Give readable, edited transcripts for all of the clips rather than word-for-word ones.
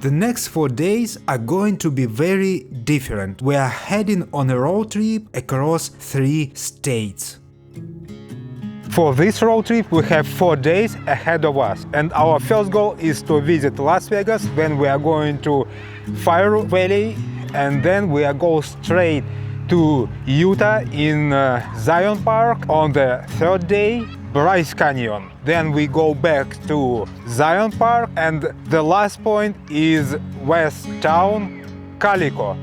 The next 4 days are going to be very different. We are heading on a road trip across 3 states. For this road trip we have 4 days ahead of us, and our first goal is to visit Las Vegas, then we are going to Fire Valley, and then we are going straight to Utah in Zion Park. On the 3rd day, Bryce Canyon. Then we go back to Zion Park, and the last point is West Town, Calico.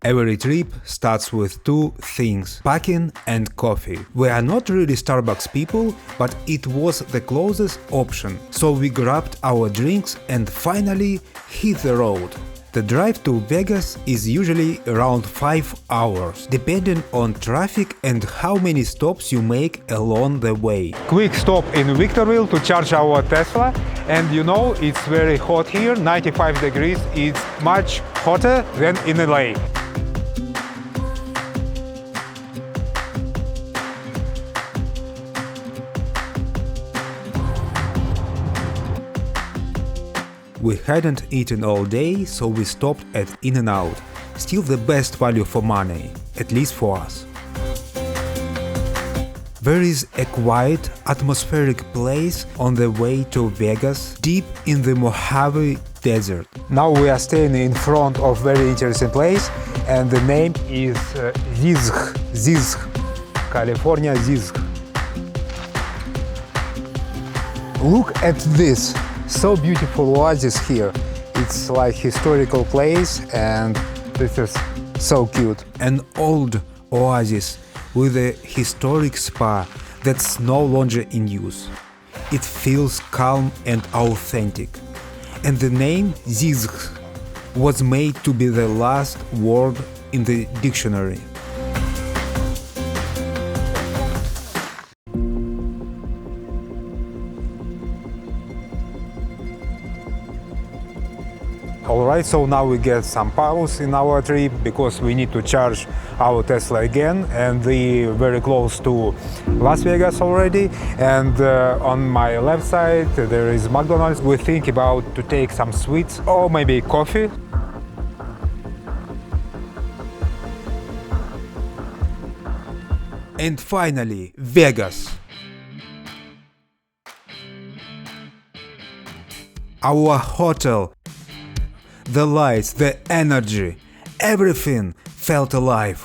Every trip starts with 2 things: packing and coffee. We are not really Starbucks people, but it was the closest option, so we grabbed our drinks and finally hit the road. The drive to Vegas is usually around 5 hours, depending on traffic and how many stops you make along the way. Quick stop in Victorville to charge our Tesla, and you know it's very hot here, 95 degrees, it's much hotter than in LA. We hadn't eaten all day, so we stopped at In-N-Out. Still the best value for money, at least for us. There is a quiet, atmospheric place on the way to Vegas, deep in the Mojave Desert. Now we are staying in front of a very interesting place, and the name is Zizh, California Zizh. Look at this! So beautiful oasis here. It's like historical place, and this is so cute. An old oasis with a historic spa that's no longer in use. It feels calm and authentic. And the name Zizh was made to be the last word in the dictionary. Alright, so now we get some pause in our trip because we need to charge our Tesla again, and we're very close to Las Vegas already. And on my left side there is McDonald's. We think about to take some sweets or maybe coffee. And finally, Vegas. Our hotel. The lights, the energy, everything felt alive.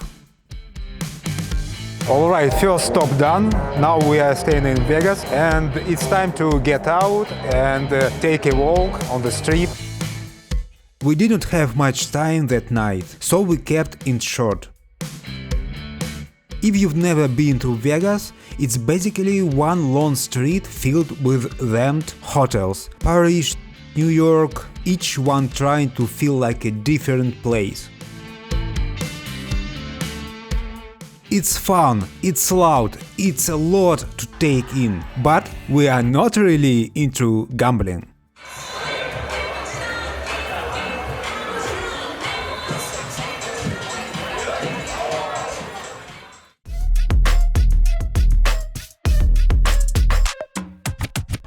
Alright, first stop done. Now we are staying in Vegas, and it's time to get out and take a walk on the street. We didn't have much time that night, so we kept it short. If you've never been to Vegas, it's basically one long street filled with themed hotels. Paris, New York, each one trying to feel like a different place. It's fun, it's loud, it's a lot to take in, but we are not really into gambling.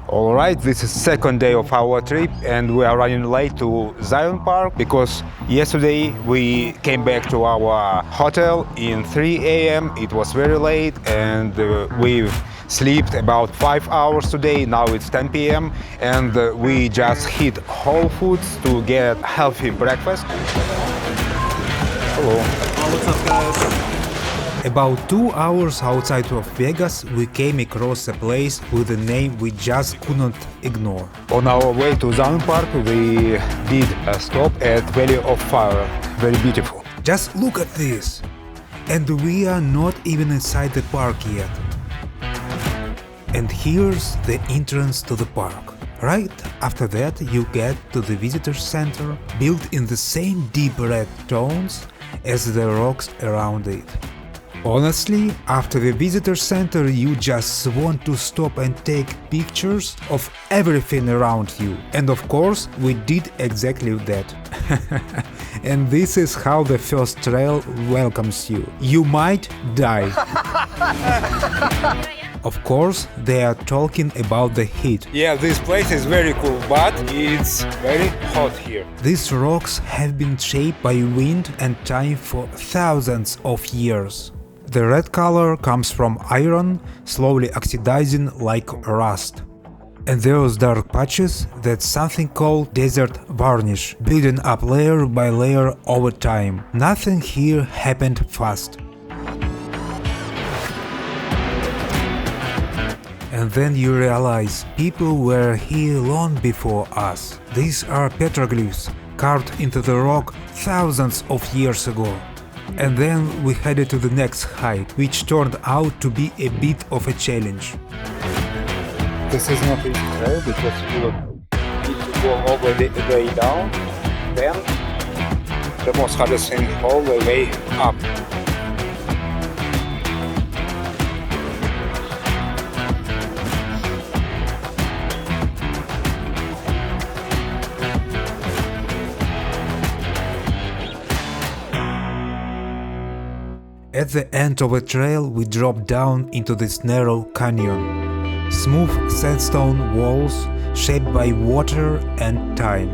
Alright, this is second day of our trip, and we are running late to Zion Park because yesterday we came back to our hotel in 3 a.m. It was very late, and we've slept about 5 hours today. Now it's 10 p.m. and we just hit Whole Foods to get healthy breakfast. Hello. What's up, guys? About 2 hours outside of Vegas, we came across a place with a name we just couldn't ignore. On our way to Zion Park, we did a stop at Valley of Fire. Very beautiful. Just look at this! And we are not even inside the park yet. And here's the entrance to the park. Right after that, you get to the visitor center, built in the same deep red tones as the rocks around it. Honestly, after the visitor center you just want to stop and take pictures of everything around you. And of course, we did exactly that. And this is how the first trail welcomes you. You might die. Of course, they are talking about the heat. Yeah, this place is very cool, but it's very hot here. These rocks have been shaped by wind and time for thousands of years. The red color comes from iron, slowly oxidizing like rust. And those dark patches, that's something called desert varnish, building up layer by layer over time. Nothing here happened fast. And then you realize people were here long before us. These are petroglyphs carved into the rock thousands of years ago. And then we headed to the next height, which turned out to be a bit of a challenge. This is not easy trail because you need to go all the way down, then the most hardest thing all the way up. At the end of the trail, we drop down into this narrow canyon. Smooth sandstone walls shaped by water and time.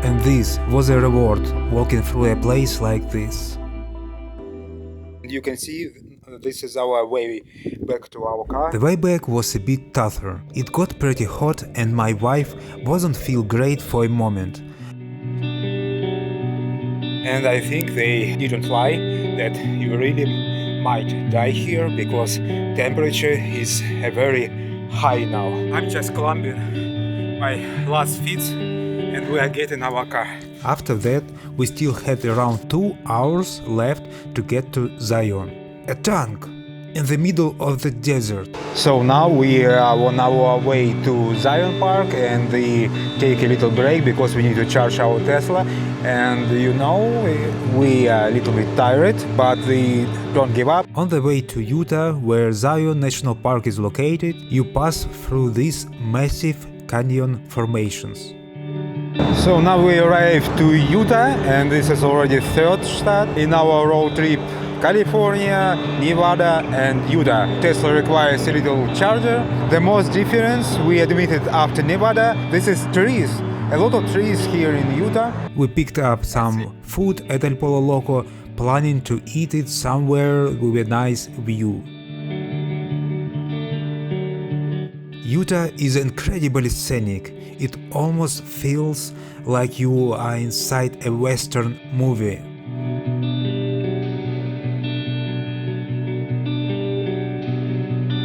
And this was a reward, walking through a place like this. You can see this is our way back to our car. The way back was a bit tougher. It got pretty hot and my wife wasn't feel great for a moment. And I think they didn't lie that you really might die here because temperature is very high now. I'm just climbing my last feet and we are getting our car. After that, we still had around 2 hours left to get to Zion. A tank in the middle of the desert. So now we are on our way to Zion Park and we take a little break because we need to charge our Tesla. And you know, we are a little bit tired, but we don't give up. On the way to Utah, where Zion National Park is located, you pass through these massive canyon formations. So now we arrived to Utah and this is already third stop in our road trip. California, Nevada and Utah. Tesla requires a little charger. The most difference we admitted after Nevada, this is trees. A lot of trees here in Utah. We picked up some food at El Pollo Loco, planning to eat it somewhere with a nice view. Utah is incredibly scenic. It almost feels like you are inside a Western movie.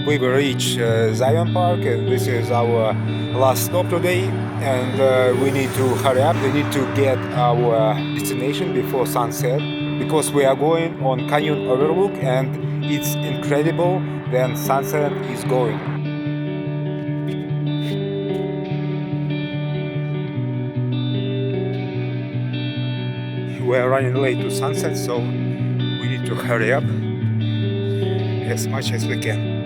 We will reach Zion Park and this is our last stop today and we need to hurry up. We need to get our destination before sunset because we are going on Canyon Overlook and it's incredible when sunset is going. We are running late to sunset, so we need to hurry up as much as we can.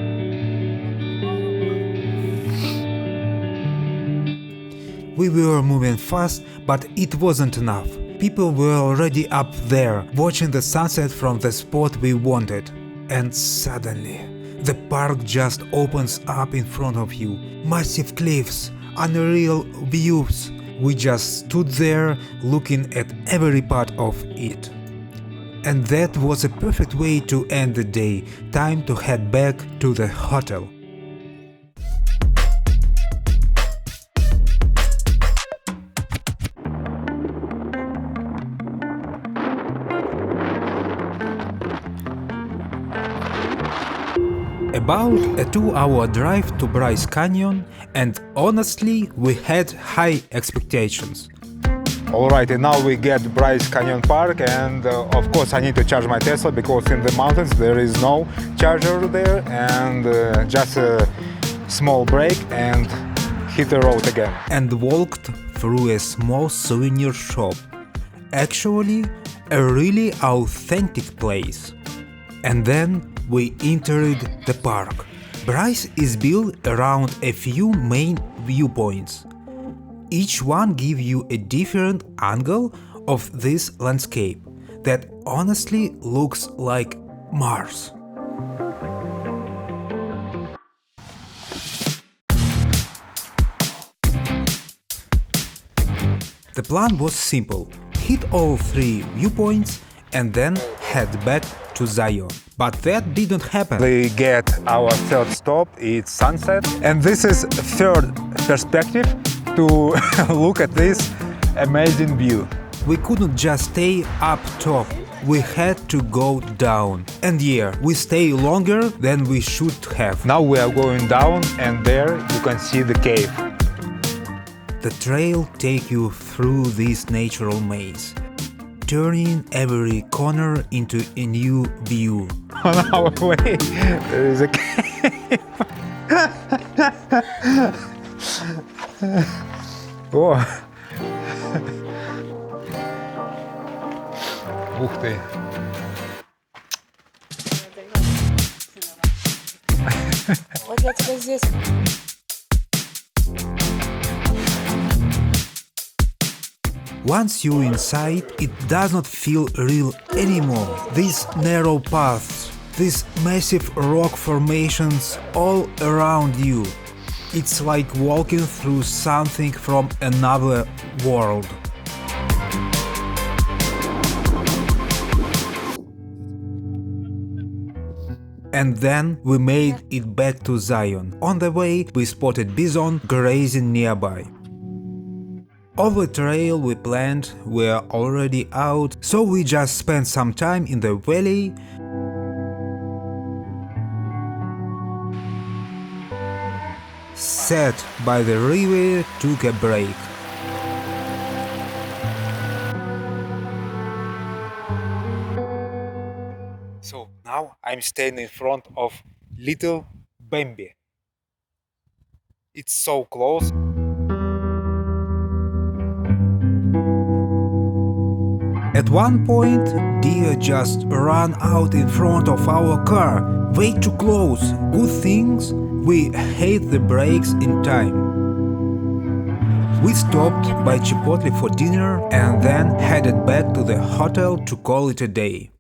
We were moving fast, but it wasn't enough. People were already up there, watching the sunset from the spot we wanted. And suddenly, the park just opens up in front of you. Massive cliffs, unreal views. We just stood there, looking at every part of it. And that was a perfect way to end the day. Time to head back to the hotel. About a 2-hour drive to Bryce Canyon, and honestly, we had high expectations. Alright, and now we get Bryce Canyon Park, and of course I need to charge my Tesla because in the mountains there is no charger there, and just a small break and hit the road again. And walked through a small souvenir shop. Actually, a really authentic place. And then we entered the park. Bryce is built around a few main viewpoints. Each one gives you a different angle of this landscape that honestly looks like Mars. The plan was simple: hit all 3 viewpoints and then head back to Zion. But that didn't happen. We get our third stop, it's sunset, and this is third perspective to look at this amazing view. We couldn't just stay up top, we had to go down. And yeah, we stay longer than we should have. Now we are going down and there you can see the cave. The trail takes you through this natural maze, turning every corner into a new view. On our way, there is a cave. О! Ух ты! Вот я тебя здесь. Once you're inside, it does not feel real anymore. These narrow paths, these massive rock formations all around you. It's like walking through something from another world. And then we made it back to Zion. On the way, we spotted bison grazing nearby. All the trail we planned were already out, so we just spent some time in the valley, sat by the river, took a break. So now I'm standing in front of little Bambi. It's so close. At one point, deer just ran out in front of our car, way too close. Good things we hit the brakes in time. We stopped by Chipotle for dinner and then headed back to the hotel to call it a day.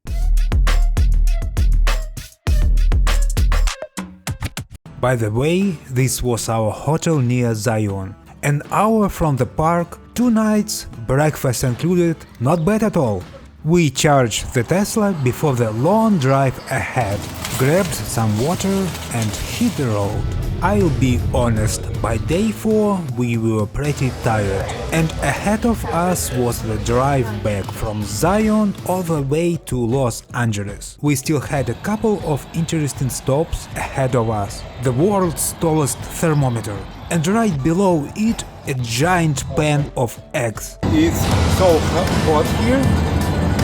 By the way, this was our hotel near Zion. An hour from the park, 2 nights, breakfast included, not bad at all. We charged the Tesla before the long drive ahead, grabbed some water and hit the road. I'll be honest, by day 4 we were pretty tired, and ahead of us was the drive back from Zion all the way to Los Angeles. We still had a couple of interesting stops ahead of us. The world's tallest thermometer, and right below it a giant pan of eggs. It's so hot here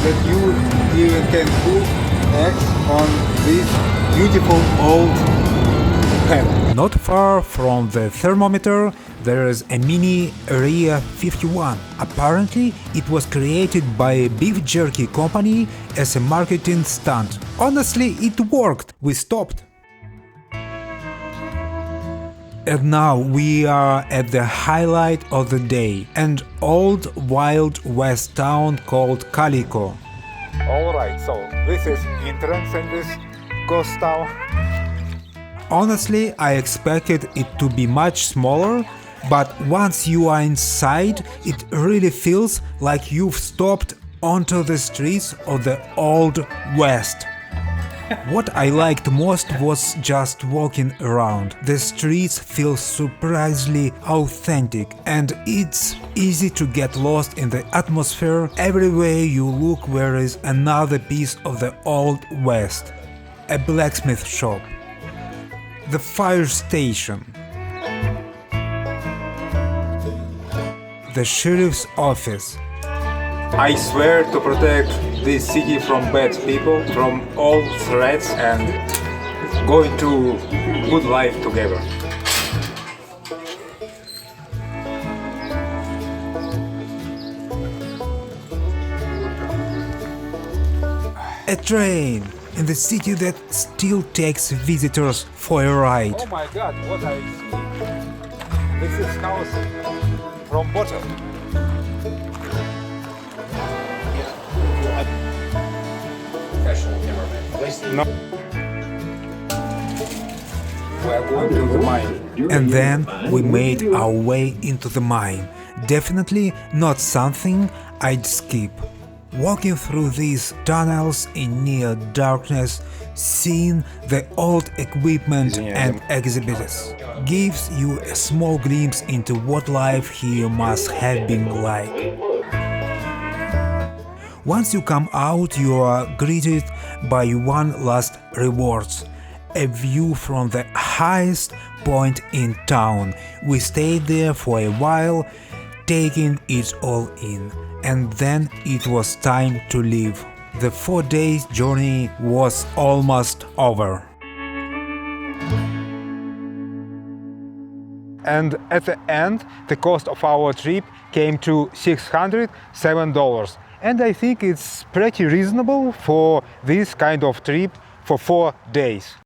that you even can cook eggs on this beautiful old pan. Not far from the thermometer there is a mini Area 51. Apparently it was created by a beef jerky company as a marketing stunt. Honestly, it worked. We stopped. And now we are at the highlight of the day, an old Wild West town called Calico. Alright, so this is entrance in this ghost town. Honestly, I expected it to be much smaller, but once you are inside, it really feels like you've stepped onto the streets of the Old West. What I liked most was just walking around. The streets feel surprisingly authentic, and it's easy to get lost in the atmosphere. Everywhere you look there is another piece of the Old West. A blacksmith shop, the fire station, the sheriff's office. I swear to protect this city from bad people, from all threats, and going to good life together. A train in the city that still takes visitors for a ride. Oh my god, what I see! This is house from bottom. Professional cameraman. No. We are going to the mine. And then we made our way into the mine. Definitely not something I'd skip. Walking through these tunnels in near darkness, seeing the old equipment and exhibits, gives you a small glimpse into what life here must have been like. Once you come out, you are greeted by one last reward: a view from the highest point in town. We stayed there for a while, taking it all in, and then it was time to leave. The 4-day journey was almost over. And at the end, the cost of our trip came to $607. And I think it's pretty reasonable for this kind of trip for 4 days.